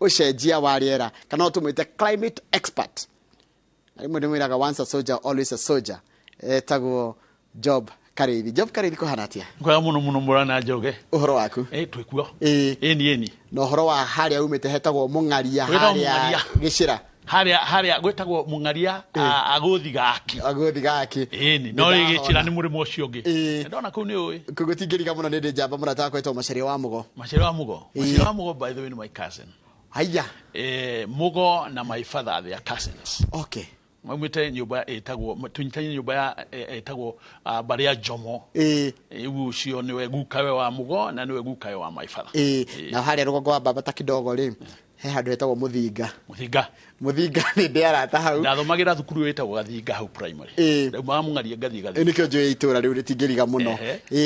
ucenjia wa riera kana tumwite climate expert rimwe ndimwiraga once a soldier always a soldier etagwo Job Karithi ko hanatia kwa muno murana Njoge uhoro waku twikuo eni no uhoro wa haria umite hetagwo mungaria haria gicira haria gwetagwo mungaria aguthi gaki eni no gicira ni murimo ucio ngi ndona ku ni uyi kugutingiriga muno ndi njamba murata kwetwo Macharia wa Mugo by the way my cousin haya Mugo na my father they are cousins. Okay. Mwite nyumba etagwo tunyitanye nyumba etagwo Baria Jomo ucio niwe gukawe wa Mugo na niwe gukawe wa my father na haria rugongo wa baba ta kidogo ri he handu etagwo Muthinga ni ndiara ta hau ndathomagira thukuru etagwo Gathinga hau primary mungaria gathi nikyo njoe itura riu ritingiriga muno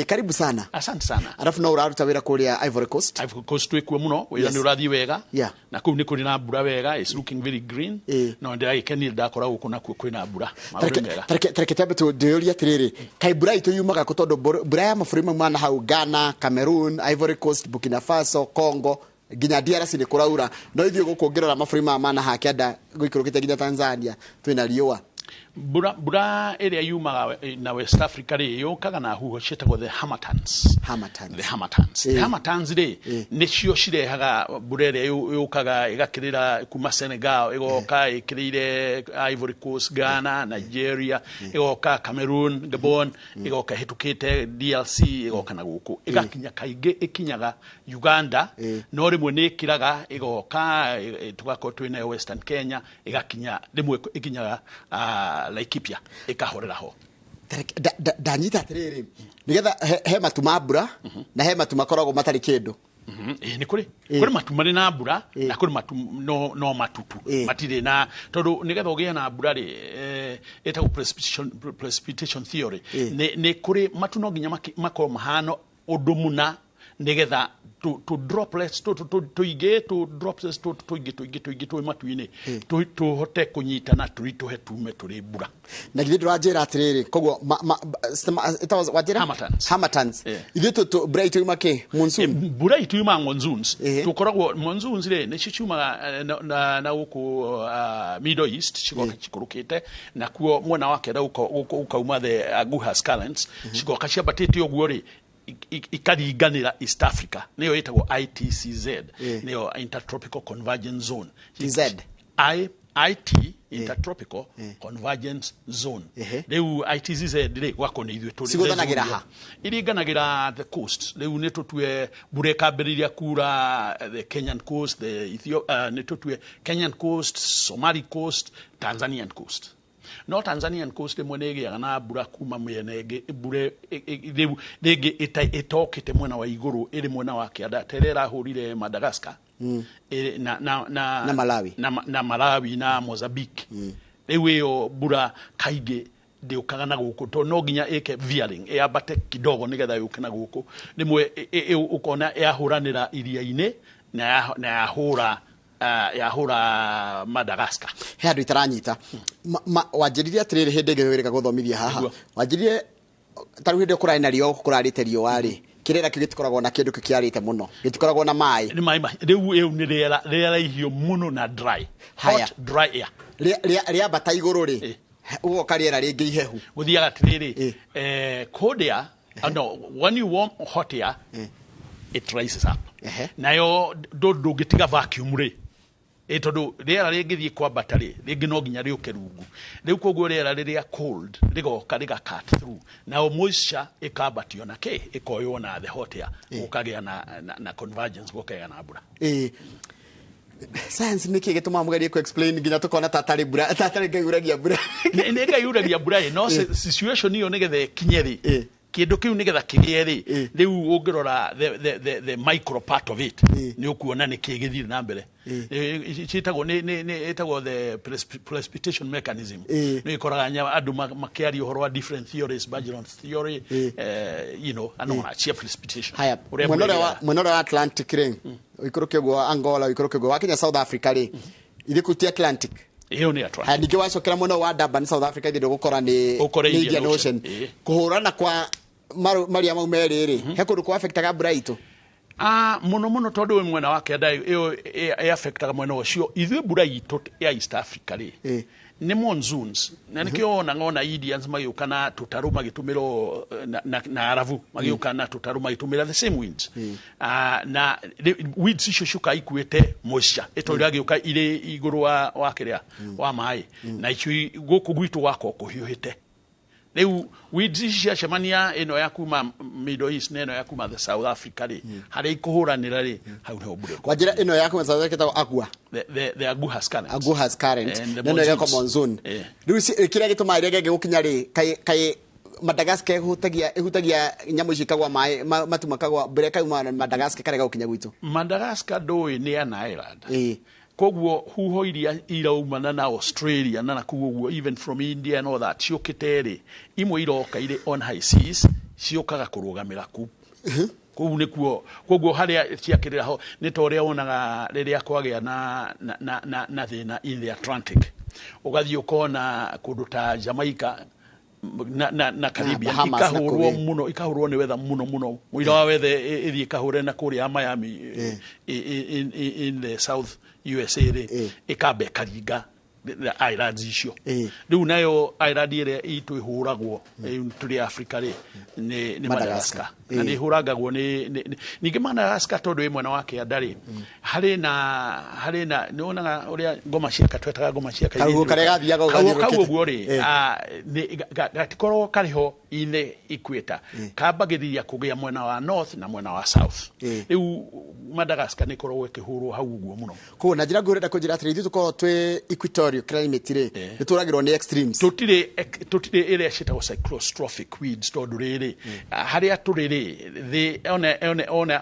karibu sana. Asante sana. Alafu no uraruta wira kuria Ivory Coast twikuo muno wira ni urathi wega na kuu ni kuri na mbura wega is looking very green no ndirakenira ndakora guku nakuo kwina mbura tareke tabe tu ndoria tiriri kai mbura itu yumaga kutondo mbura ya mafuriko mwana hau Ghana, Cameroon, Ivory Coast, Burkina Faso, Congo ginya DRC ni kuraura no ithio gukongerera mafuriko mana hakianda guikurukite ginya Tanzania twina riua bura area yumaga na West Africa ri yokaga na huho chetagwo the Hamatans ri nicio cirehaga bura area yokaga igakirira kuma Senegal igoka ikirire Ivory Coast, Ghana, Nigeria igoka Cameroon, Gabon igoka hitukite DRC igoka na guku igakinya kaige ikinyaga Uganda no rimwe ni kiraga igoka tugako twina Western Kenya igakinya rimwe ikinyaga Laikipia ikahorera ho danyita tiriri nigetha he matuma mbura na he matuma koragwo matari kindu ni kuri matuma ri na mbura na kuri no matutu matire na tondu nigetha ugie na mbura ri etagwo precipitation theory ni kuri matu no ginya makoro mahano udumuna nigetha to droplets to droplets to matuine to hote kunyitana turituhe tume turi mbura na githĩ ndũranjĩra atiriri koguo itawas wajira Hamatans ithuĩ to bright yumake monsoon bright yuma monsoons tukoragwo monsoons ri ni ciumaga na guku Middle East cigoka cikurukite na kuo mwena wake da ukauma the Agujas Currents cigoka ciambatĩte ũguo ri ikariganira East Africa niyo itagwo ITCZ niyo Intertropical Convergence Zone Intertropical Convergence Zone reu ITCZ ri wako ni ithuĩ turi sigũthanagira ha iriganagĩra the coast reu ni tutue mbura ikambĩrĩria kura the Kenyan coast the Ethiopia ni tutue Kenyan coast, Somali coast, Tanzanian coast. No Tanzanian coast mwenegiaga na mbura kuma mwenege mbure rege itokite mwena wa iguru iri mwena wa kianda terera hurire Madagascar na Malawi na Malawi na Mozambique ewe mbura kaige ndiukaga na guku to no ginya eke veering yabate kidogo nigetha yukana guku nimwe ukona yahuranira iria-ine na yahura Madagascar he andu itaranyita wanjiriria atiriri hindi ngewirika guthomithia haha wanjiririe taru hindi kurari rio kurarite riũa ri kirera kigitikoragwo na kindu kiarite muno gitikoragwo na mai ni mai riu ni rera ihio muno na dry hot dry air ria bata iguru ri ugo kariera ringi ihehu guthiaga atiriri cold air no when you warm hot air it rises up nayo ndungitiga vacuum ri tondu riera ringithie kwa batari ringi no ginya riuke rungu riu koguo riera riria cold rigoka riga cut through now moisture ikabatio na ikoyo na the hot air ukagia na convergence gukaya na mbura science niki gituma mugerie ku explain ginya tukona tatari ngayuragia mbura ni ngayuragia mbura no situation hiyo nigethe kinyeri kindu kiu nigetha kigieri riu ungirora the micro part of it ni ukuona ni kigithire na mbere chitagwo ni etagwo the precipitation mechanism ni ikoraga andu makiari uhoro wa different theories Bergeron theory anona chia precipitation mwenora wa Atlantic ring ikuruke gwa Angola ikuruke gwa Kenya South Africa ri ilikutia Atlantic iyo ni Atlantic hadi kiwacokera muno wa Durban South Africa ndio gukora ni Indian Ocean kuhurana kwa maria maumeriri he kundu kwa affect ga mbura itu Muno tondu we mwena wake ndai iyo affectaga mwena ucio ithuĩ mbura itu ya East Africa ri ni monsoons na nikio ngona Indians magiuka na tutaru magitumiro na Arabu magiuka na tutaru magitumira the same winds na winds icio ciuka ikuite moisture eto agiuka ire iguru wa kiria wa mai na icio guku gwitu wako kuhiuhite rĩu winds icio cemania ino ya kuma Middle East na ino ya kuma the South Africa ri hari ikuhuranira ri hau no mbure kwa njira ino ya kuma South Africa ta agua the Aguhas current Aguhas current neno ya monsoon rĩu kira gituma irege gukinya ri kai Madagascar ihutagia nyamu cikagwa mai matumakagwa breka uma Madagascar karega gukinya gwitu Madagascar ndoi ni ana island koguo huho iria iraumana na Australia na kuguo even from India and all that ciokiteri imwe iroka ire on high seas ciokaga kurugamira ku koguo nikuo koguo haria ciakirira ho ni toria onaga riria kwagia na thina in the Atlantic ugathi ukona kundu ta Jamaica na Caribbean ikahurwo ni weather muno muira wa weather ithi ikahure na kuria Miami in the South USA ikabe karinga islands icio riu nayo island ire itu ihuragwo turi Africa ri ni Madagascar na ni huragagwo ni ningi Madagascar tondu imwe na wake andari hari na ni onaga uria ngoma cia katwetaga ngoma cia kaigua karega thiaga uguo ri ni gatikoro kariho ine equator kambagiriria kugia mwena wa north na mwena wa south riu Madagascar ni korwo ikihurwo hau uguo muno ko na njira ngurenda kunjira atiri ithu tuko twi equatorial climate ri nituragirwo ni extremes tutire area citagwo cyclostrophic winds tondu riri haria turiri the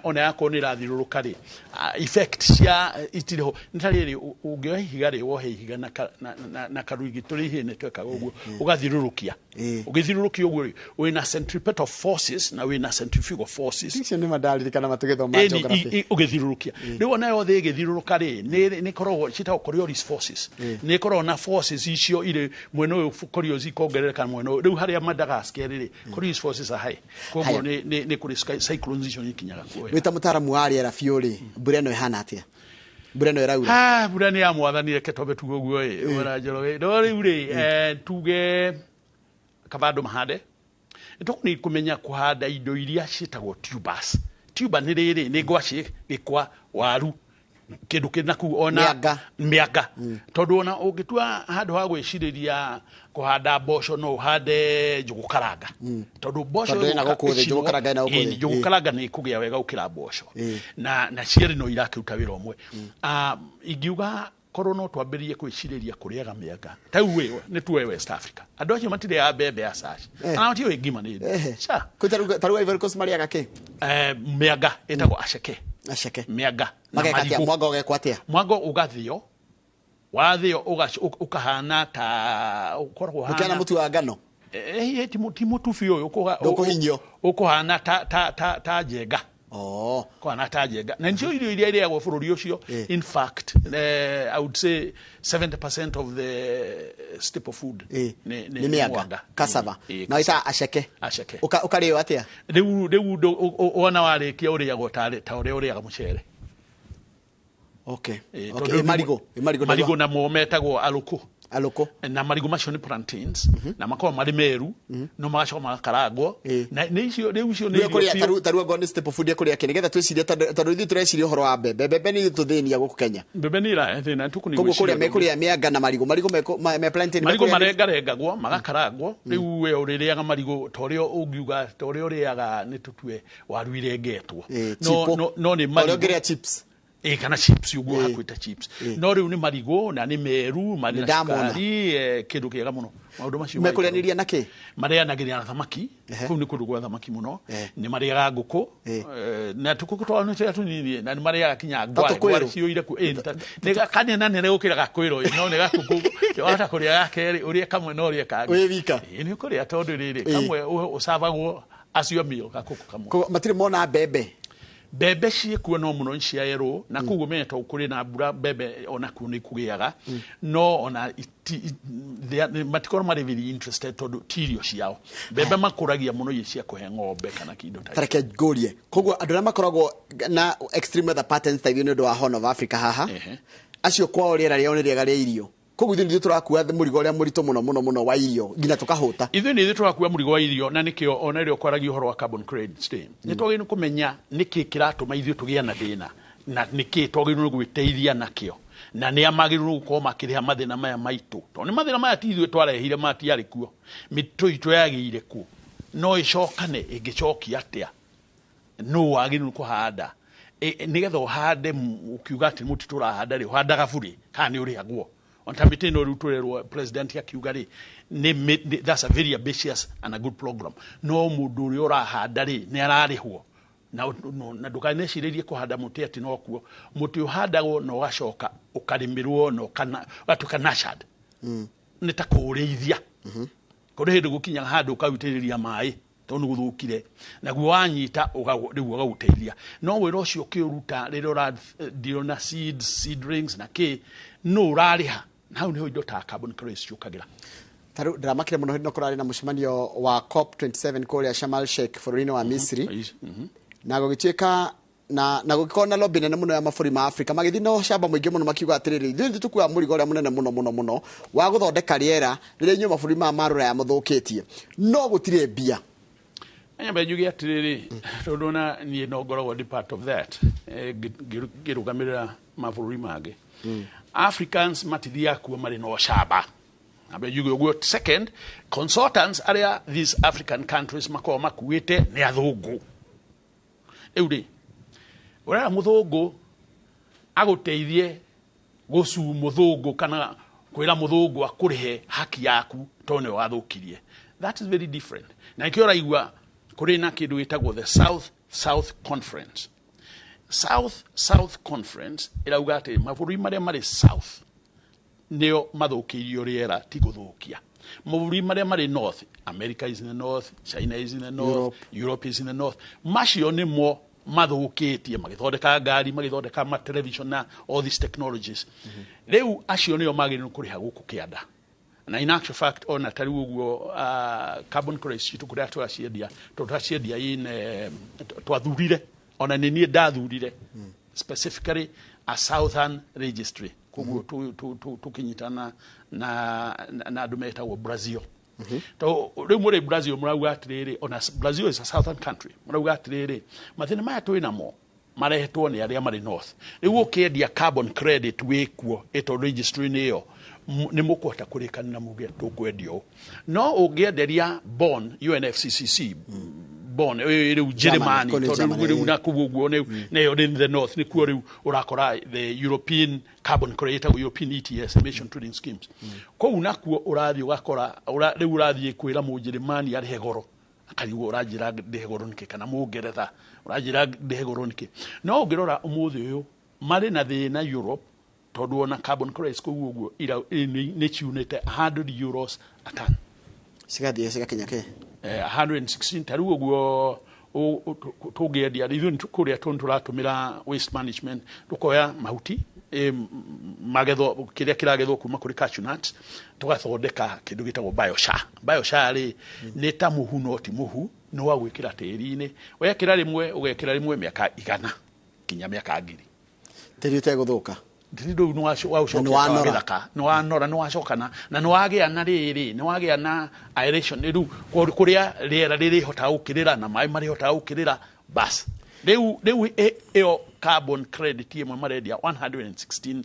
ona yako ni rathiruruka ri effect cia itiriho ntariri ungioya ihiga ri wohe ihiga na karuigi turi hine twekaga uguo ugathirurukia ugithirurukia uguo wina centripetal forces na wina centrifugal forces icio ni madaririkana matugithoma geography ugithirurukia riu ona yo the igithiruruka ri ni korwo citagwo Coriolis forces ni korwo na forces icio ire mwena uyu Coriolis ikongerereka mwena riu haria Madagascar ri Coriolis forces are high koguo ni kuri cyclones icio ikinyaga kuoya wita mutaramu wa riera fiori mbura no ihana atia mbura no iraura mbura ni ya mwathanire ketobe tugo guo ora njoro ndo riu ri tuge kabado mahade ni kumenya kuhanda indo iria citagwo tubers tuber ni riri ni ngwaci gikwa waru kindu kinaku ona mianga tondu ona ungitua handu ha gwiciriria kuhanda mboco no uhande njugukaranga tondu mboco na gukuthe njugukaranga na gukuthe njugukaranga ni kugia wega ukira mboco na cieri no irakiruta wira umwe ingiuga korwo no twambiririe kwiciriria kuriaga mianga tau wewe ni tuwe West Africa andu acio matire ya bebe ya saci ana matio ingima ni cha kutaruga Ivory Coast mariaga ke mianga etagwo asheke mianga magekatia mwago gekwatia mwago ugathio wathio ukahana ta ukorwo hana ukana mutu wa ngano timo tufi uyu ukuhana ta jenga kwa tajenga na ndio ile ile ya bururi ucio in fact I would say 70% of the staple food ni mianga cassava na ita asheke ukario atia riu ona warikia uriagwo ta uriaga mucere marigo na mometagwo aloko na marigo macio ni plantains na makoma mari meru no magacoka magakaragwo na icio ni kuria taruga ngo ni staple food kuria kinigetha twiciria tondu ithu tureciria uhoro wa mbebe ni tuthinia guku Kenya mbebe ni ira thina tukuni koguo kuria mekuria mianga na marigo me plantain marigo marengarengagwo magakaragwo riu we uririaga marigo torio ungiuga torio uriaga ni tutue waru irengetwo no ni marigo chips kana chips uguo hakwita chips no riu ni marigo na ni meru marindamoni kindu kiega muno maundu macio mekulianiria nake marianagiria na thamaki kuu ni kundu gwa thamaki muno ni mariaga nguku na tukuku twa tunini na ni mariaga kinya ngwa cio ire ku ni kane na nere ukira gakwiro no ni gakuku wata kuria gakeri urie kamwe no urie kangi we wika ni kuria tondu riri kamwe usavagwo acio meal gakuku kamwe matire mona bebe bebe ciekuo no muno nciaerwo na kuguo menya to kuri na mbura bebe ona ku ni kugiaga no ona matikoro mari very interested to tirio ciao bebe makuragia muno yecia kuhe ng'ombe kana kindo ta tareke gorie koguo andu na makoragwo na extreme weather patterns ta ithio wa Horn of Africa haha acio kwao riera riao ni riega ria irio koguo ithio turakua murigo ria murito muno wa irio nginya tukahuta ithio ni turakua murigo wa irio na nikio ona rio kwaragia horo wa carbon credits ni twagire kumenya niki kiratuma ithio tugia na thina na niki twagire gwiteithia nakio na ni amagiru gukorwo makiriha mathina maya maitu to ni mathina maya ti ithio twarehire matiari kuo mitu itu yagire ku no icokane ingicokia atia no wagiru kuhanda nigetha uhande ukiuga ati muti turahanda ri uhanda gaburi kana uri agwo on tabitino ruturerwo president akiuga ri that's a very ambitious and a good program no mundu uri urahanda ri ni ararihwo na ndukaneciririe kuhanda muti ati no kuo muti uhandagwo no gacoka ukarimirwo no kana atukanashad ni ta kureithia kuri hindu gukinya handu ukawitiriria mai to ni guthukire naguo wanyita riu ugaguteithia no wira ucio kiuruta riro ra diona seedlings na ki no urariha nau niho indo ta carbon credits ciukagira taru dramakire muno hino kurari na mucemanio wa COP27 kuria Sharm el-Sheikh bururi wa Misri na gugituika na gukona lobby nene muno ya maburi ma Africa magithi no shamba muingi muno makiuga atiriri ithuĩ tukua murigo ũrĩa munene muno wa guthondeka riera rĩrĩa inyuĩ maburi ma marura ya muthukitie no gutire mbia anyambe njuge atiriri tondona ni no ngoragwo the part of that girugamirira maburi mangĩ Africans matithia kuo mari no shamba abe njuge uguo second consultants aria these African countries makoma makuite ni athungu euri ora muthungu aguteithie gucu muthungu kana kwira muthungu akurihe haki yaku tone wathukirie that is very different na ikiora igwa kuri na kindu gitagwo the south conference south conference irauga ati maburi maria mari south neo mathukirio riera ti guthukia maburi maria mari north America is in the north China is in the north Europe is in the north macio nimo mathukitie magithondeka ngari magithondeka ma television na all these technologies riu acio nio magirinu kuriha guku kianda na in actual fact ona tari uguo carbon credits tukuria twaciendia in twathurire ona ni nie ndathurire specifically a southern registry kuguo tukinyitana na andu metagwo Brazil to riu muri Brazil murauga atiriri ona Brazil is a southern country murauga atiriri mathina maya twinamo marehetwo ni aria mari north riu ukiendia carbon credit wikuo eto registry niyo ni mukuhota kurikanira muge tukwendio no ungienderia bond UNFCCC bond riu Germany to riu na kuguo ne in the north ni kuo riu urakora the European carbon credit or European ETS emission trading schemes ko unakuo urathi ugakora riu urathi kwira mu Germany ari hegoro akariwo urajira ndehegoro nike kana mugeretha urajira ndehegoro nike no ungirora umuthi uyu mari na thina Europe tondu ona carbon credits kuguo ira ni chiunite 100 euros a ton sigathie sigakinya ke 116 tariu uguo tugiendia ithuĩ kuria turatumira waste management tukoya mahuti magetho kiria kiragethwo kuma kuri cashew nuts tugathondeka kindu gitagwo biochar ri ni ta muhu no ti muhu no wa gwikira tiri-ini wekira rimwe ugekira rimwe miaka 100 kinya miaka 1000 tiri uteguthuka ndido no wanora no wacokana na no wagia na riri no wagia na aeration riu kuria riera riri hota ukirira na mai mari hota ukirira bas riu eo carbon credit imwe maredia $116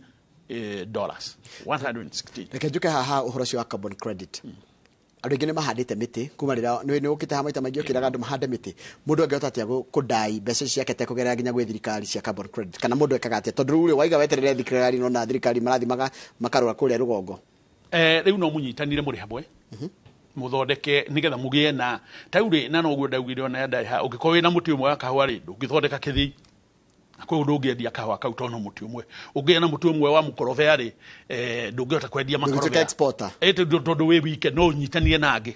116 reke njuke haha uhoro cio wa carbon credit andu ingine mahandite miti kuma rira ni ukite hamaita maingi ukiraga andu mahande miti mundu angehota atia kudai mbeca ciake te kugerera nginya gwe thirikari cia carbon credit kana mundu ekaga atia tondu riu waiga weterere thirikari no na thirikari marathi makarora kuria rugongo riu no munyitanire muri hamwe muthondeke nigetha mugie na tauri na no gwo ndaugire ona ndai ha ugikorwo na muti umwe wa kahwa ri ndungithondeka kithi akwa ndungiendia kahwa kau tono muti umwe ugie na muti umwe wa mukorobea ri ndungihota kwendia makorobea exporter tondu we wike no nyitanie nangi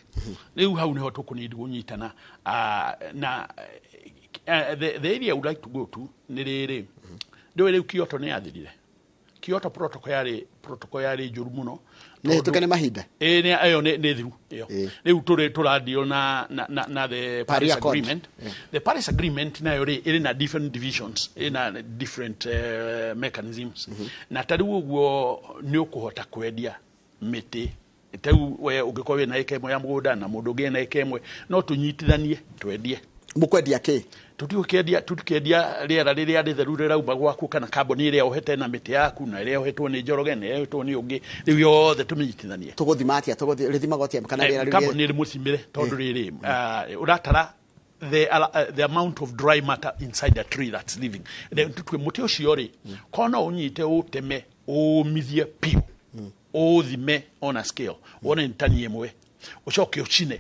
riu hau niho tukunidi gunyitana na the area I would like to go to nĩ rĩrĩ ndĩwe rĩu Kyoto nĩ yathirire Kyoto protocol yari njũru mũno nĩ tukene mahinda ayo nĩ thiru iyo rĩu tũradio na the Paris Agreement. The Paris Agreement nayo ĩrĩ na different divisions ĩna different mechanisms na tarĩu ũguo nĩ ũkũhota kwendia mĩtĩ tau we ũngĩkorwo na eka ĩmwe ya mũgũnda na mũndũ ũngĩ na eka ĩmwe no tũnyitithanie twendie mũkwendia kĩ tukiendia rĩera rĩrĩa rĩtheru rĩrauma gwaku kana kamboni ĩrĩa ũhete na mĩtĩ yaku na ĩrĩa ũhetwo nĩ Njoroge na ĩrĩa ũhetwo nĩ ũngĩ rĩu yothe tũmĩnyitithanie tũgũthima atĩa rĩthimagwo atĩa kana rĩera rĩrĩa kamboni ĩrĩ mũcimĩre tondũ rĩrĩ ũratara the amount of dry matter inside the tree that's living mũtĩ ũcio rĩ kono ũnyite ũteme ũmithie piũ ũthime on a scale wone ntani ĩmwe ũcoke ũcine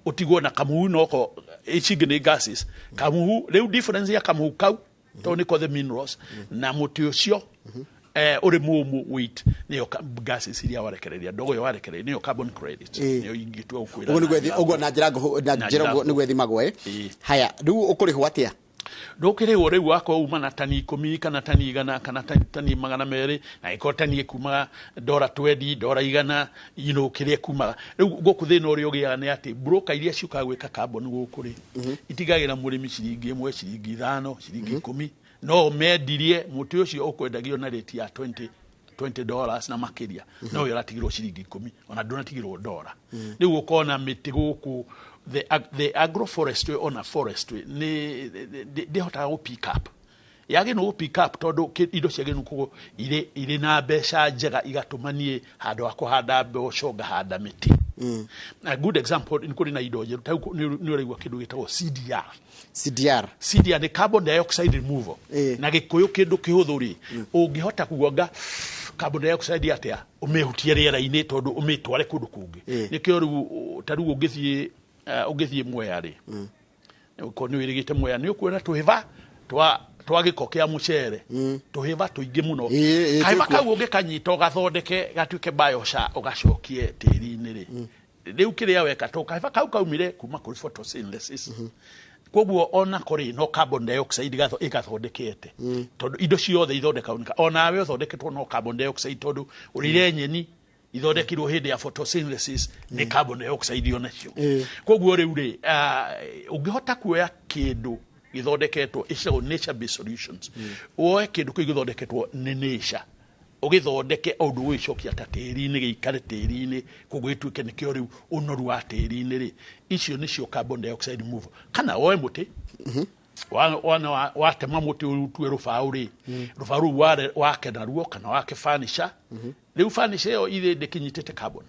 utigwo na kamuhu noko ichingi ni gases kamuhu reu difference ya kamuhu kau to ni ko the minerals na muti ucio uri mumu weight niyo gases iria warekereria ndogo yo warekereria niyo carbon credits niyo ingitwa ukwira ugo na njira ni gwethimagwo haya riu ukurihwo atia ndũkĩrĩhwo rĩu wakwa uma na tani 10 kana tani 100 kana tani 200 na iko tani kuma $20 $100 kĩrĩa kumaga rĩu gũkũ thĩna ũrĩa ũgĩaga nĩ atĩ broker iria ciũkaga gwĩka carbon gũkũ rĩ itigagĩra mũrĩmi ciringi 1 ciringi 5 ciringi 10 no mendirie mũtĩ ũcio ũkwendagio na rate ya $20 na makĩria no yaratigirwo ciringi 10 ona ndũnatigirwo $1 rĩu ũkona mĩtĩ gũkũ the agroforestry on a forestry they hotaga go pick up yage no pick up todo indo ciagenu kugo ire na mbeca njega igatumanie handu akuhanda mboco ngahanda miti a good example ni kuri na indo njeru tau ni ũraigua kindu gitagwo CDR ni carbon dioxide removal na gikuyu kindu kihuthu ri ungihota kuonga carbon dioxide atia umehutie rĩera-inĩ tondu umitware kundu kungi nikio riu taru ungithie Mwea ri uko ni wirigite Mwea ni ukuona tuhiva twa giko kia mucere tuhiva tuingi muno kaiva kau ungikanyita ugathondeke gatuike biosha ugacokie tiri-inĩ ri riu kiria weka to kaiva kau kaumire kuma kuri photosynthesis koguo ona kuri no carbon dioxide igathondekete tondu indo ciothe ithondeka ona we uthondeketwo no carbon dioxide tondu urire nyeni ithondekirwo hindi ya photosynthesis ni carbon dioxide onacio koguo riu ri ungihota kuoya kindu githondeketwo icio nature based solutions oe kindu githondeketwo ni nature ugithondeke undu wicokia ta tiri-inĩ gĩikare tiri-inĩ koguo ituike nikio riu unoru wa tiri-inĩ ri icio nicio carbon dioxide removal kana oe muti wana watema muti utue rũbaũ ri rũbaũ wake naruo kana wake furniture riu furniture iyo ithe ndikinyitite carbon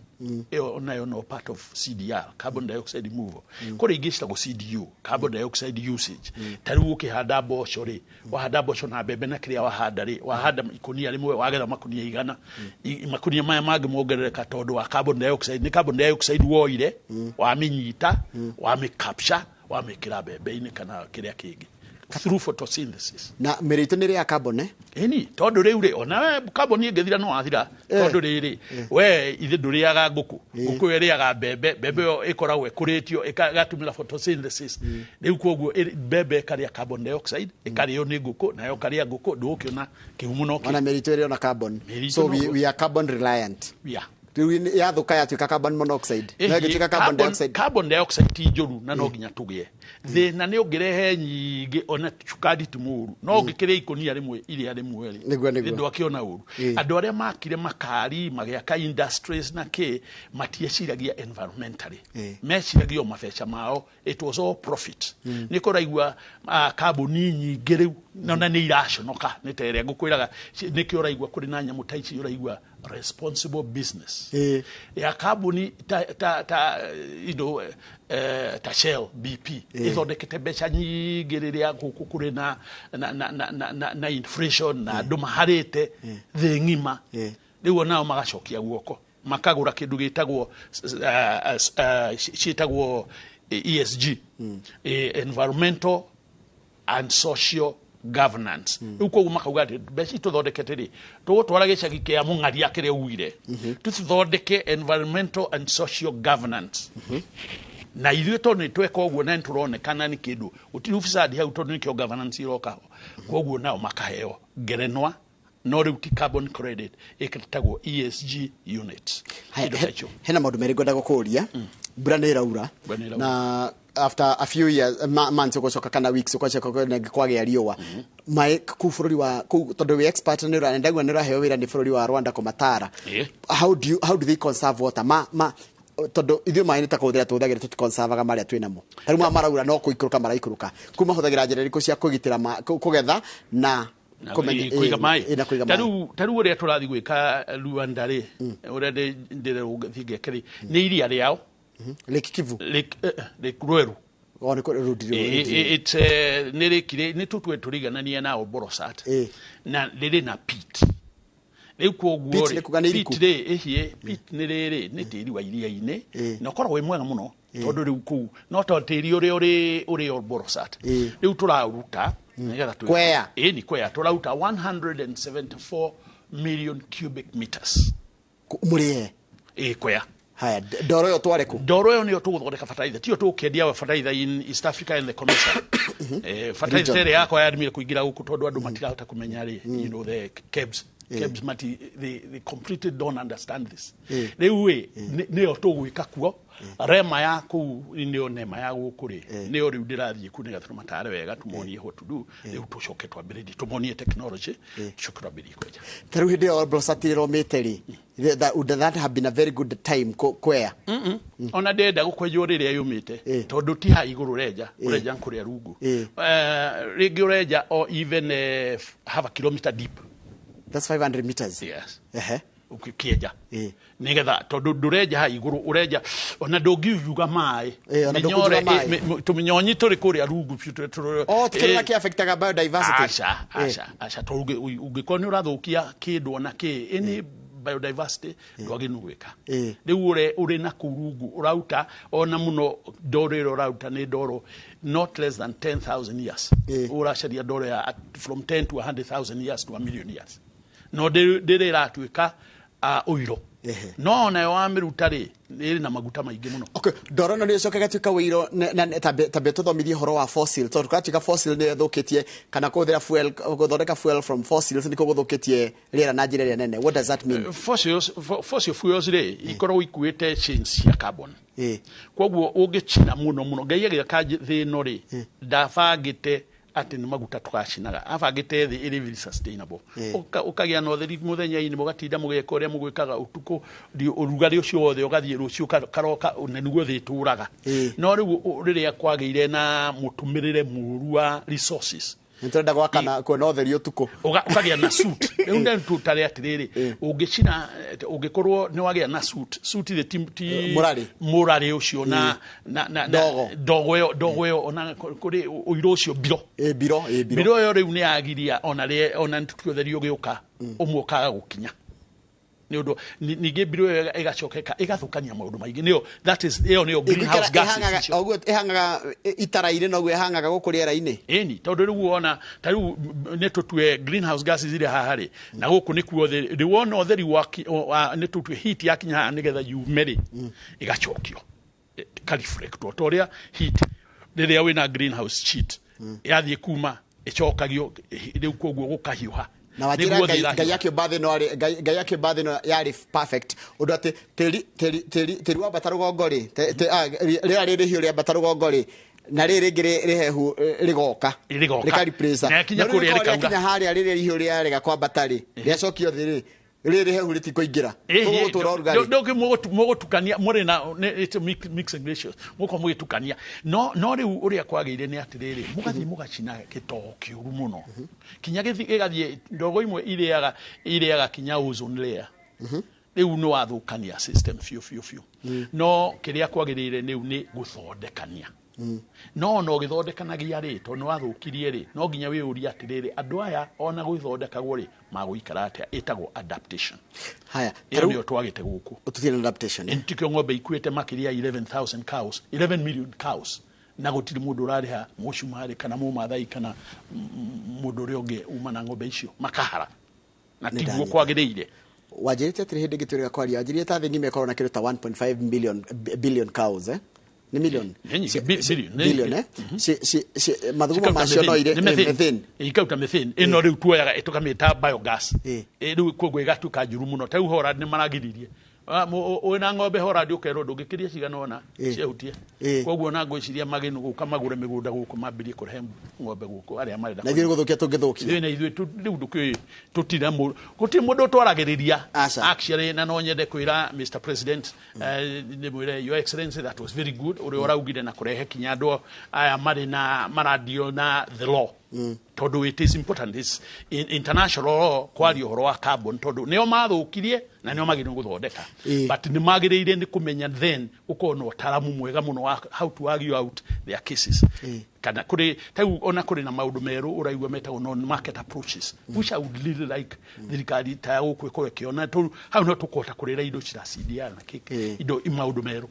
iyo nayo no part of CDR carbon dioxide removal kuri ingĩcitagwo CDU carbon dioxide usage tariu ukihanda mboco ri wahanda mboco na mbembe na kĩrĩa wahanda ri wahanda ikunia rimwe wagetha makunia 100 makunia maya mangĩ mongerereka tondu wa carbon dioxide ni carbon dioxide woire waminyita wamicapture wamikira mbembe-inĩ kana kĩrĩa kĩngĩ through photosynthesis na merito nĩ ya carbon eni tondu riu ri ona carbon ingithira no athira tondu riri we ithe nduriaga nguku iriaga mbembe yo ikoragwo ekuritio igatumira photosynthesis riu koguo mbembe karia carbon dioxide ikario ni nguku nayo karia nguku ndukiona kihumu no ona merito ri ona carbon so we are carbon reliant ya thuka ya tuika carbon monoxide na gĩtuĩka carbon dioxide carbon dioxide ti njũru na no nginya tũgĩe thĩna nĩ ũngĩrehe nyingĩ ona cukari ti mũru no ũngĩkĩrĩa ikonia rĩmwe iria rĩmwe rĩ ndũ akĩona ũru andũ arĩa makire makari magĩaka industries na kĩ matieciragia environmentally meciragia mabeca mao it was all profit nĩ kũraigua kambuni nyingĩ rĩu na nĩ iraconoka nĩ ta ĩrĩa ngũkwĩraga nĩkĩo ũraigua kũrĩ na nyamũ ta ici ũraigua responsible business ya kambuni ta Shell BP ithondekete mbeca nyingĩ rĩrĩa gũkũ kũrĩ na inflation na andũ maharĩte thĩ ng'ima rĩu nao magacokia guoko makagũra kĩndũ gĩtagwo ESG environmental and social governance uko gumaka besi tuthondekete ri tugutwara gicagi kia mung'aria kire uire tuthondeke environmental and social governance na ithuĩ tondũ nĩ tweka ũguo na nĩtũronekana nĩ kĩndũ gũtirĩ ufisadi hau tondũ nĩkĩo governance iroka ho koguo nao makaheo ngerenwa no rĩu ti carbon credit ĩkĩtagwo ESG units. Hena maũndũ merĩ ngwenda gũkũria. Mbura nĩ ĩraura na after a few years months ukocoka kana weeks ukocoka kwagĩa riũa mai ku bũrũri wa tondũ we expert nĩ ũrenda ndagwa nĩ ũraheo wĩra nĩ bũrũri wa Rwanda kũmatara. How do they conserve water tondũ ithuĩ maĩ nĩ ta kũhũthĩra tũhũthagĩra tũtikonservaga marĩa twĩ namo tarĩu maraura no kũikũrũka maraikũrũka kuma hũthagĩra njĩra irĩkũ cia kũgitĩra kũgetha na kũiga maĩ tarĩu ũrĩa tũrathiĩ gwĩka Rwanda rĩ ũrĩa ndĩrathiĩ ngekĩrĩ nĩ iria rĩao Lake Kivu Lake Rweru it's nĩ rĩkire nĩ tũtwe tũriganania nao Borosat na rĩrĩ na pit rĩu kwoguo pit nĩ rĩrĩ nĩ tĩri wa iria-inĩ na ũkoragwo wĩ mwega mũno tondũ rĩu kũu no to tĩri ũrĩa Borosat rĩu tũraruta kwea ni kwea tũraruta 174 million cubic meters mũrĩe kwea. Haya ndoro yo twareko ndoro yo nĩyo tũgũthondeka fertilizer tio tũkĩendia fertilizer in East Africa and the Commission fertilizer yakwa yarimire kũingĩra gũkũ tondũ andũ matirahota kũmenya rĩ you know the KEBS they completely don't understand this rĩu nĩyo tũgwĩka kuo rema ya kũu nĩyo nema ya gũkũ rĩ nĩyo rĩu ndĩrathiĩ kũu nĩgetha tũmatare wega tũmonie what to do rĩu tũcoke twambĩrĩrie tũmonie technology tũcoke twambĩrĩrie kwenja tarĩu hĩndĩ ĩyo Borosat ĩromĩte rĩ would that have been a very good time kwea ona ndenda gũkwenja rĩrĩa yumĩte tondũ ti ha igũrũ ũrenja kũrĩa rungu rĩngĩ ũrenja or even have a kilometer deep. That's 500 meters. Yes. Ukikieja nigetha tondu ndurenja ha iguru urenja ona ndungiuga mai minyore tuminyonyi turi kuria rungu tikira ki affectaga biodiversity acha turuge ungikora ni urathukia kindu ona ki ini biodiversity ndwaginu gwika riu uri na kurungu urauta ona muno ndoro urauta ni ndoro not less than 10,000 years uracaria ndoro ya from 10 to 100,000 years to a million years no ndĩrĩ ratuĩka ũiro no nayo wamĩruta rĩ ĩrĩ na maguta maingĩ mũno. Okay ndoro no nĩcokaga tuĩka ũiro na tabe tũthomithie horo wa fossil tondũ twatuĩka fossil nĩ thũkĩtie kana kũhũthĩra fuel gũthondeka fuel from fossils nĩ gũthũkĩtie rĩera na njĩra ĩrĩa nene. What does that mean? Fossil fuels rĩ ikoragwo ikuĩte chains cia carbon kwoguo ũngĩcina mũno Ngai agĩaka thĩ ĩno rĩ ndabangĩte ati ni maguta tukacinaga abangite thĩ ĩrĩ very sustainable ukagĩa na ũtheri mũthenya-inĩ mũgatinda mũgeka ũrĩa mũgwĩkaga utuko ũrugarĩ ũcio wothe ũgathiĩ rũciũ karoka na nĩguo thĩ tũraga no rĩu rĩrĩa kwagĩire na mũtũmĩrĩre mũru wa resources nĩtũrenda gwakana kwona ũtheri ũtukũ ukagĩa na suit rĩu nĩ tutare atirĩrĩ ũngĩkorwo nĩ wagĩa na suit ti mũrarĩ ũcio na ndogo ĩyo ona kũrĩ ũiro ũcio biro yo rĩu nĩ yagiria ona nĩtũtheri ũgĩũka ũmwe ũkaga gũkinya nĩũndũ ningĩ biro ĩgacokeka ĩgathũkania maũndũ maingĩ nĩyo that is nĩyo greenhouse gases ũguo ĩhangaga itara-inĩ noguo ĩhangaga gũkũ rĩera-inĩ ĩni tondũ rĩu ona tarĩu nĩtũtue greenhouse gases irĩ haha rĩ na gũkũ nĩkuo thĩ wona ũtheri nĩtũtue heat yakinya haha nĩgetha yume rĩ ĩgacokio kareflectwo ta ũrĩa heat rĩrĩa wĩna greenhouse sheet yathiĩ kuma ĩcokagio rĩu kwoguo gũkahiũha na wajira Ngai yake baadhi no yari perfect undu ati teri wa batarugongo ri rira riri hiu ria batarugongo ri na riri ngiri rihehu rigoka replace na kinya kuria rikauga haria riri hiu ria rega kwa batari riacokio thiri riri hehu ritikoingira gutura rugari ndoke mugutukania muri na mixing ratios muko mugitukania no riu uria kwagire ni atiriri mugathi mugacina gitoo kiuru muno kinya gigathie ndogo imwe iriaga kinya ozone layer riu no athukania system fiu no kiria kwagirire ni guthondekania no githondekanagia ri to no athukirie ri no nginya wi uri atiriri andu aya ona gwithondekagwo ri magũikara atia itagwo adaptation. Haya ndio twagite guku ututhie adaptation ntikyo ng'ombe ikuite makiria 11,000 cows 11 million cows na gutiri mundu urariha mushumari kana mumathai kana mundu uri ungi uma na ng'ombe icio makahara na tiguo kwagiriire wajirite atiri hindi gituri kwaria wajirite ta thingime korona kiruta 1.5 billion cows ni million billion mathugumo macio no ire methane ikauta methane ino riu tuoyaga itukamita biogas riu koguo igatuka njuru muno tau hora ni maragiririe wena ng'ombe hora ndiukerwo ndungikiria cigana ona ciahutie koguo na ngwiciria maginu guka magure migunda guku mambirie kurehe ng'ombe guku aria marenda na ithuĩ gũthũkia tũngĩthũkia na ithuĩ riu tutira gutiri mundu twaragiriria actually na no nyende kwira Mr President ni mwire Your Excellency that was very good uri uraugire na kurehe kinya andu aya mari na maradio na the law tondu it is important is in international law kwari horo wa carbon tondu neo mathukirie na neo magire guthondeka but ni magirire ni kumenya then ukono utaramu mwega muno wa how to argue out their cases kana kuri tau ona kuri na maundu meru uraigwa meta non market approaches which I would really like thirikari ta gukwiko kiona tu how no tukota kurira indo cira CDR na kike indo maundu meru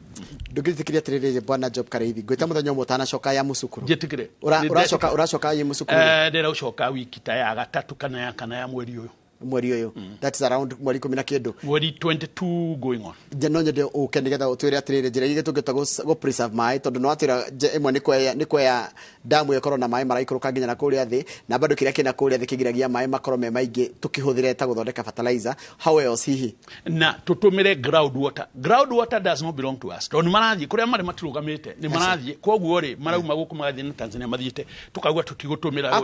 ndugitikiria tirire bwana Job Kareithi gwita muthenya umwe utanacoka ya mucukuru njetikire uracoka ya mucukuru ndera ucoka wiki ta ya gatatu kana ya mweri uyu that is around mweri 10 na kindu mweri 22 going on no nyende ukenigetha utwire atirire njira ige tungita go preserve mai tondu no atira imwe ni kwea damu yakoro na mai maraikuruka nginya na kuria thi na bado kiria kina kuria thi kigiragia mai makoro me maingi tukihuthire ta guthondeka fertilizer how else hihi na tutumire ground water does not belong to us tondu marathie kuria mari matirugamite ni marathie koguo ri marauma guku magathie na Tanzania mathiite tukagwa tutigutumira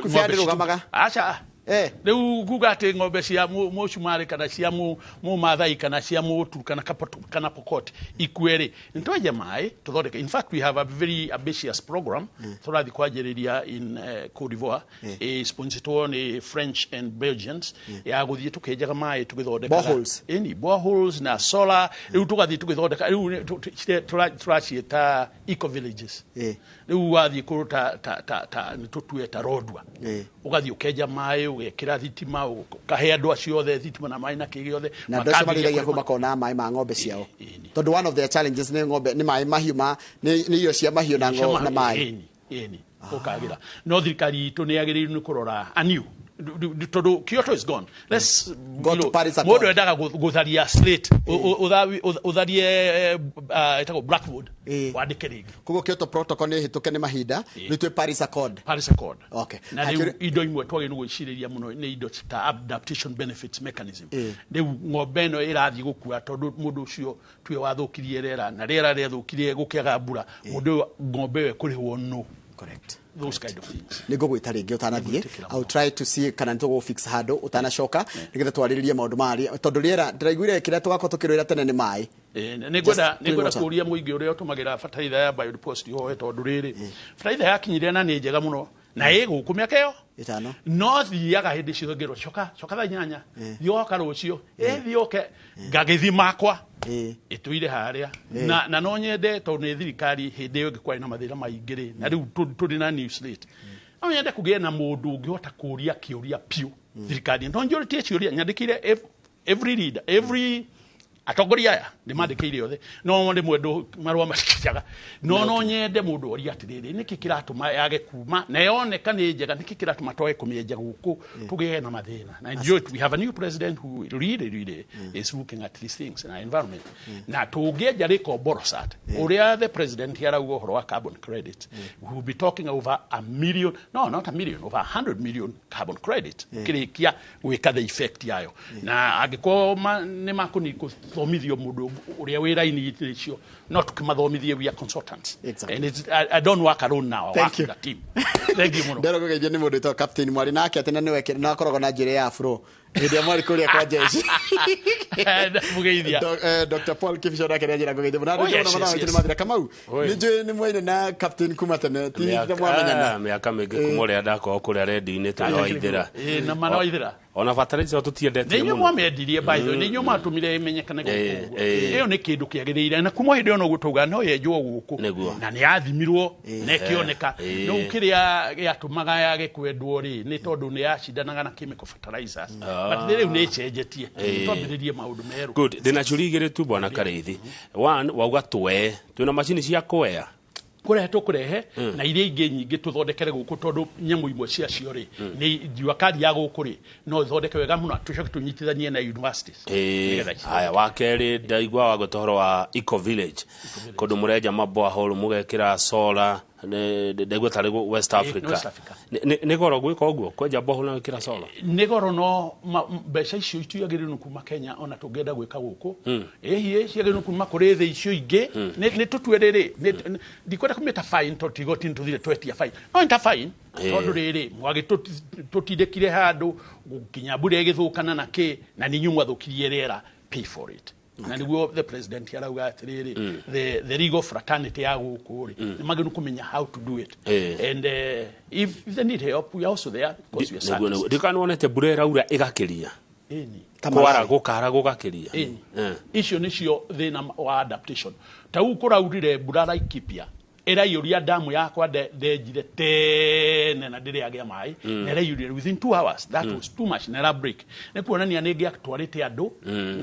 acha riu guga ati ng'ombe cia mucumari kana cia mumathai kana cia mutu kana Pokot ikwere ntoje mai tuthondeke. In fact we have a very ambitious program turathi kwanjiriria in Cote d'Ivoire sponsored by French and Belgians ya guthie tukenjaga mai tugithondeka boreholes na solar riu tugathie tugithondeka riu turacieta eco villages riu wathie kuruta tutueta rodwa ugathie ukenja mai ugekira thitima ukahe andu acio othe thitima na mai na kigiothe na ndocio mariragia ko makona mai ma ng'ombe ciao tondu one of their challenges ni ng'ombe ni mai mahiu ni iyo cia mahiu na mai ukagira no thirikari itu ni agiriru ni kurora aniu todo Kyoto is gone. Let's go to Paris. Modo edaga gutharia slate utharie itako Blackwood wadikeri kugo Kyoto protocol ni hituke ni mahinda nitwe Paris Accord okay na indo imwe twage nugo iciriria muno ni indo ta adaptation benefits mechanism de ng'ombe no irathi gukua tondu mundu ucio twe wathukirie rera na rera rethukirie gukiaga mbura mundu ng'ombe we kurihwo no correct those kind of things nigo gwita ringi utanathie I'll try to see kana ntugo fix hado utanacoka nigetha twaririe maundu mari tondu rera ndiraiguire kira tugako tukirwira tene ni mai nigwenda kuria muingi uria utumagira fertilizer ya biodeposit ho tondu riri fertilizer yakinyire na ni njega muno na iguku miaka yo itano no thiaga hindi cio ngiro coka tha nyanya thioka rucio thioke ngagithima makwa ituire haria na no nyende tondu ni thirikari hindi yo ngikwari na mathira maingiri na riu turi na new slate no nyende kugia na mundu ungihota kuria kiuria piu thirikari no njorite ciuria nyandikire every leader atongoria aya ni mandikire othe no ndi mwendu marwa makijaga no nyende mundu ori atiriri niki kiratuma yage kuma na yoneka ni njega niki kiratuma toe kumienja guku tugige na mathina na we have a new president who really is looking at these things in our environment na tugeja riko borosat uria the president here ugo horo wa carbon credit we will be talking over not a million over 100 million carbon credit kirikia wika the effect yayo na agiko ni makuni thomithio mundu uria wira-ini icio no tukimathomithie we are consultants and I don't work alone now. Thank you. Team. Thank you muno. Ndero kugeithia ni mundu to captain mwari nake atena ni weke na korogwo na njire ya afro ndio mwari kuria kwa jeshi mugeithia Dr. Paul Kifisho nake njira kugeithia na ndio na madam ni mathira kamau nije ni mwene na captain kuma tene ti ndio mwamenyana miaka mingi kumore ndako kuria rendi-ini tunoithira na manoithira ona fertilizer tutiendete muno nyo mamendirie by the way nyo matumire imenyekane guku iyo ni kindu kiagirire na kuma hindi ono gutuga no yenjwo guku na ni athimirwo na kioneka no ukiria yatumaga yage kwendwo ri ni tondu ni yacindanaga na chemical fertilizers but riu ni cenjetie twambiririe maundu meru good dina churigire tu bwana Kareithi one wauga twena machine cia kwea kurehetwo kurehe na iria ingĩ nyingĩ tuthondekere gũkũ tondu nyamu imwe cia cio ri ni juakari ya gũkũ ri no thondeke wega muno tucoke tunyitithanie na universities haya wakeri ndaigwa wa gũtohoro wa Eco Village kũndũ mũrenja maboa hole mũgekĩra solar ndaigwa tarĩ West Africa nĩ goro gwĩka ũguo kwenja bohole na gũkĩra solar nĩ goro no mbeca icio itiagĩrĩirwo kuma Kenya ona tũngĩenda gwĩka gũkũ ciagĩrĩirwo kuma kũrĩ thĩ icio ingĩ nĩ tũtue rĩrĩ ndikwenda kũmĩta fine tũtigoti tũthire twetia fine no nta fine tondũ rĩrĩ mwagĩtũtindĩkire handũ nginya mbura ĩgĩthũkana na kĩ na nĩ nyumwa thũkirie rĩera pay for it na niguo the president yarauga atiriri the legal fraternity ya gũkũ nĩ magĩrĩirwo kũmenya how to do it and if they need help we are also there because we are service ndikanonete mbura ĩraura ĩgakĩria kwara gũkara gũgakĩria icio nĩcio thĩna wa adaptation ta kũraurire mbura Laikipia ĩraiyũria damu yakwa ndenjire tene na ndĩrĩ agĩa maĩ na ĩraiyũria within 2 hours that was too much na break nĩ kuonania nĩ ngĩatwarĩte andũ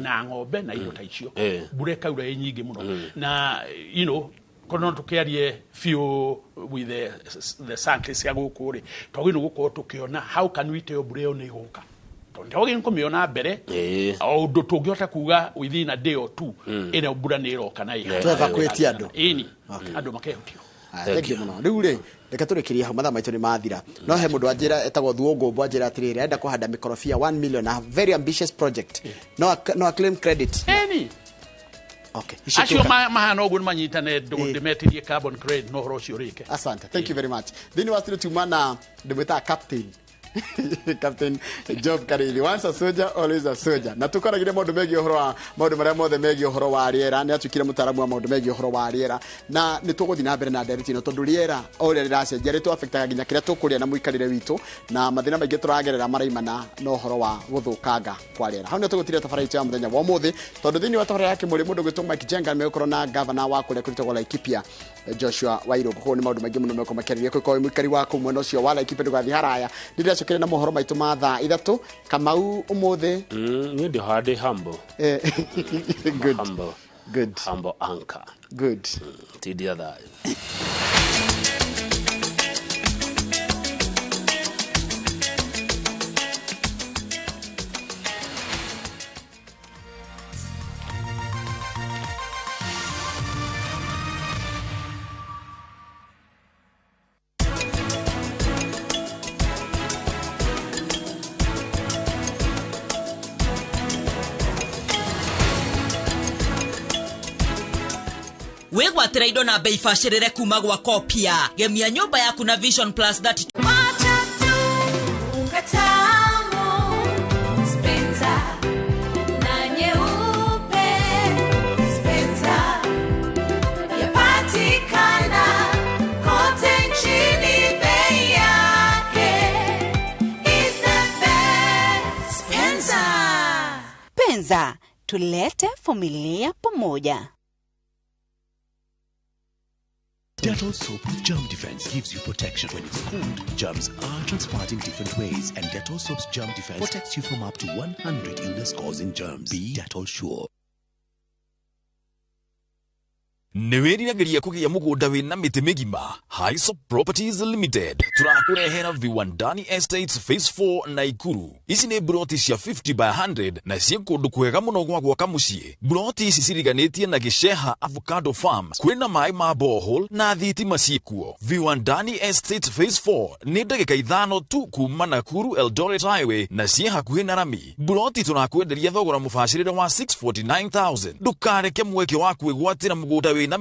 na ng'ombe na indo ta icio mbura ĩkaura ĩ nyingĩ mũno na you know kono tukiarie few with the scientists ya gũkũ ri twagĩrĩirwo gũkorwo tũkĩona how can we tell mbura ĩyo nĩ ĩgũka ndogĩ kũmĩona mbere o ũndũ tũngĩhota kuga within a day or two ĩno mbura nĩ ĩroka na tu evacuate andũ andũ makehotio thank you muno rĩu rĩ reka tũrĩkĩrie hau mathaa maitũ nĩ mathira no he mũndũ anjĩra etagwo Thuongũmbũ anjĩra atĩrĩrĩ enda kũhanda mĩkorobia 1 million a very ambitious project no claim credit okay acio mahana ũguo nĩ manyitane ndĩmetirie carbon credit no horo ũcio rĩke asante thank you very much thĩinĩ wa studio tumana ndĩmwĩtaga captain Captain Job Karili, once a soldier always a soldier. Na tukoragire maundu megi uhoro wa maundu maria mothe megi uhoro wa riera, ni atukire mutaramu wa maundu megi uhoro wa riera. Na ni tuguthi na mbere na direct no tondu riera o ria riracenjia ritu affectaga ginya kiria tukuria na muikarire witu na mathina maingi turagerera maraimana no uhoro wa guthukanga kwa riera. Hau ni tugutire tabaraitu ya muthenya wa umuthi tondu thiini wa tabara yake muri mundu gwitwa Mike Jenga megukoro na governor wa kuria kuritagwo Laikipia Joshua Wairungu. Ho ni maundu maingi muno meko makeririe ko muikari wa ku mwena ucio wa Laikipia ndugathi haraya ndira cukire na mohoro maitu ma thaa ithatu Kamau umuthi ni ndi hande humble good humble anchor good tidia thaa wegwatira indo na bei bacĩrĩre kuma gwa Kopia gemia nyumba yaku na Vision Plus that Spencer, tulete familia pamoja. Dettol soap with germ defense gives you protection. When it's cold, germs are transpired in different ways, and Dettol soap's germ defense protects you from up to 100 illness-causing germs. Be Dettol sure. Nĩwĩriragĩria kũgĩa mũgũnda wĩna mĩtĩ mĩgima. Highsop Properties Limited tũrakũrehera Viwandani Estates Phase 4 Naikuru. Ici nĩ broti cia 50 by 100 na ciĩ kũndũ kwega mũno gwa gwaka mũciĩ. Broti ici ciriganĩtie na Gĩceha Avocado Farms kwĩna maĩ ma borehole na thitima ciĩkuo. Viwandani Estates Phase 4 nĩ ndagĩka 5 tu kuma Nakuru Eldoret Highway na ciĩ hakuhĩ na Rami. Broti tũrakwenderia thogora mũbacĩrĩre wa 649,000. Ndũkareke mweke wa kwĩgwatĩra mũgũnda wĩna